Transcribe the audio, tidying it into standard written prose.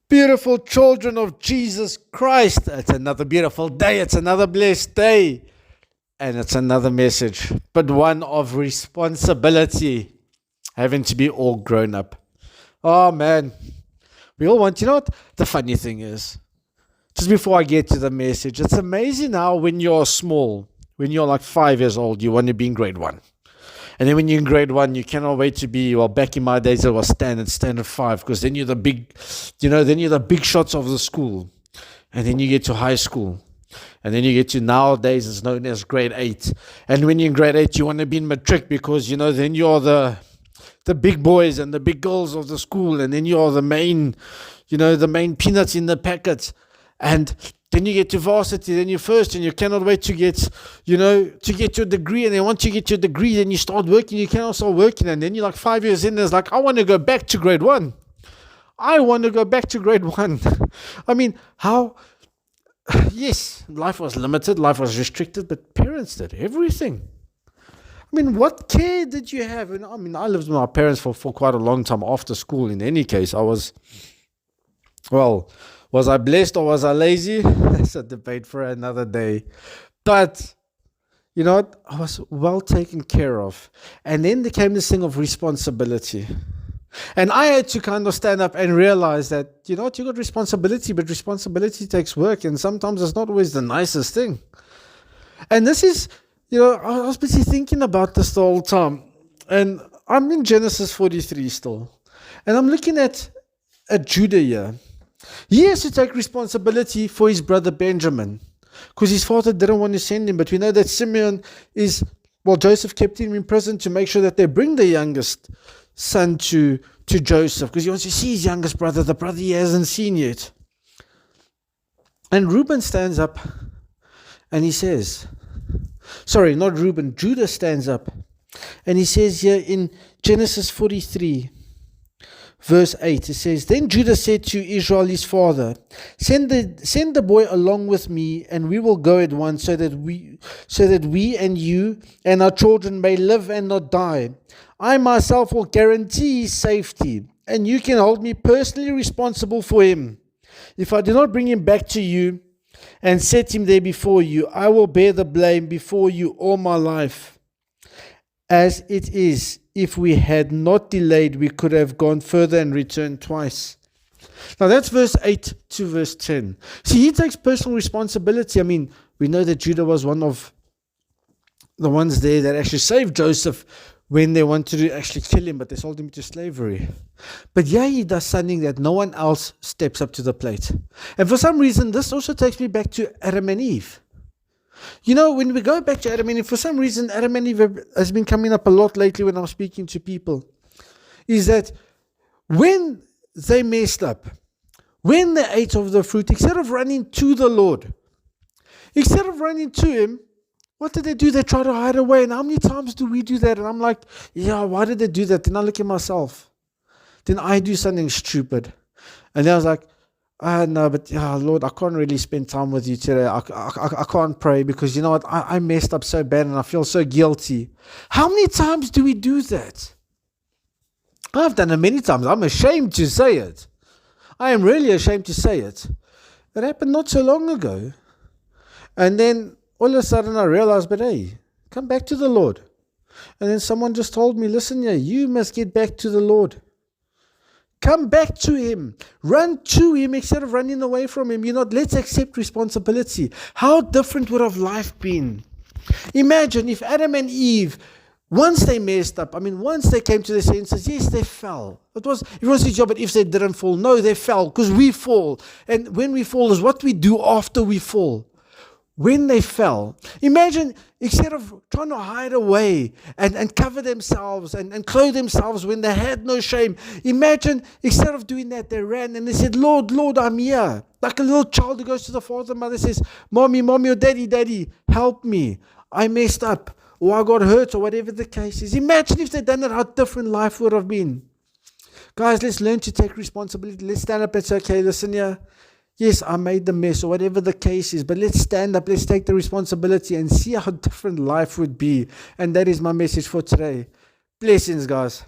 Beautiful children of Jesus Christ. It's another beautiful day. It's another blessed day. And it's another message, but one of responsibility, having to be all grown up. Oh man, we all want, you know what? The funny thing is, just before I get to the message, it's amazing how when you're small, when you're like 5 years old, you want to be in grade one. And then when you're in grade one, you cannot wait to be, well, back in my days, it was standard five, because then you're the big, then you're the big shots of the school. And then you get to high school. And then you get to nowadays, it's known as grade 8. And when you're in grade 8, you want to be in matric because, then you're the big boys and the big girls of the school. And then you're the main peanuts in the packet. And then you get to varsity, then you're first, and you cannot wait to get your degree. And then once you get your degree, then you start working. You cannot start working. And then you're like 5 years in, there's like, I want to go back to grade 1. I want to go back to grade 1. I mean, how... Yes, life was limited, life was restricted, but parents did everything. I mean, what care did you have? And I lived with my parents for quite a long time after school. In any case, was I blessed or was I lazy? That's a debate for another day. But, you know what? I was well taken care of. And then there came this thing of responsibility. And I had to kind of stand up and realize that, you got responsibility, but responsibility takes work. And sometimes it's not always the nicest thing. And this is, I was busy thinking about this the whole time. And I'm in Genesis 43 still. And I'm looking at Judah here. He has to take responsibility for his brother Benjamin, because his father didn't want to send him. But we know that Simeon Joseph kept him in prison to make sure that they bring the youngest son to Joseph, because he wants to see his youngest brother, the brother he hasn't seen yet. And Reuben stands up and he says, sorry, not Reuben, Judah stands up and he says here in Genesis 43, verse 8, it says, Then Judah said to Israel his father, Send the boy along with me, and we will go at once, so that we and you and our children may live and not die. I myself will guarantee his safety, and you can hold me personally responsible for him. If I do not bring him back to you and set him there before you, I will bear the blame before you all my life. As it is, if we had not delayed, we could have gone further and returned twice. Now that's verse 8 to verse 10. See, he takes personal responsibility. I mean, we know that Judah was one of the ones there that actually saved Joseph when they wanted to actually kill him, but they sold him to slavery. But yeah, he does something that no one else steps up to the plate. And for some reason, this also takes me back to Adam and Eve. When we go back to Adam and Eve, for some reason, Adam and Eve has been coming up a lot lately when I'm speaking to people, is that when they messed up, when they ate of the fruit, instead of running to the Lord, instead of running to him, what did they do? They try to hide away. And how many times do we do that? And I'm like, yeah, why did they do that? Then I look at myself. Then I do something stupid. And then I was like, no, but Lord, I can't really spend time with you today. I can't pray because you know what? I messed up so bad and I feel so guilty. How many times do we do that? I've done it many times. I'm ashamed to say it. I am really ashamed to say it. It happened not so long ago. And then all of a sudden I realized, but hey, come back to the Lord. And then someone just told me, listen here, you must get back to the Lord. Come back to him. Run to him instead of running away from him. Let's accept responsibility. How different would have life been? Imagine if Adam and Eve, once they messed up, once they came to their senses, yes, they fell. Everyone says, yeah, but if they didn't fall, no, they fell because we fall. And when we fall is what we do after we fall. When they fell, imagine instead of trying to hide away and cover themselves and clothe themselves when they had no shame, imagine instead of doing that, they ran and they said, Lord, I'm here. Like a little child who goes to the father and mother says, Mommy, or Daddy, help me. I messed up or I got hurt or whatever the case is. Imagine if they'd done it, how different life would have been. Guys, let's learn to take responsibility. Let's stand up and say, okay, listen here. Yes, I made the mess or whatever the case is, but let's stand up, let's take the responsibility and see how different life would be. And that is my message for today. Blessings, guys.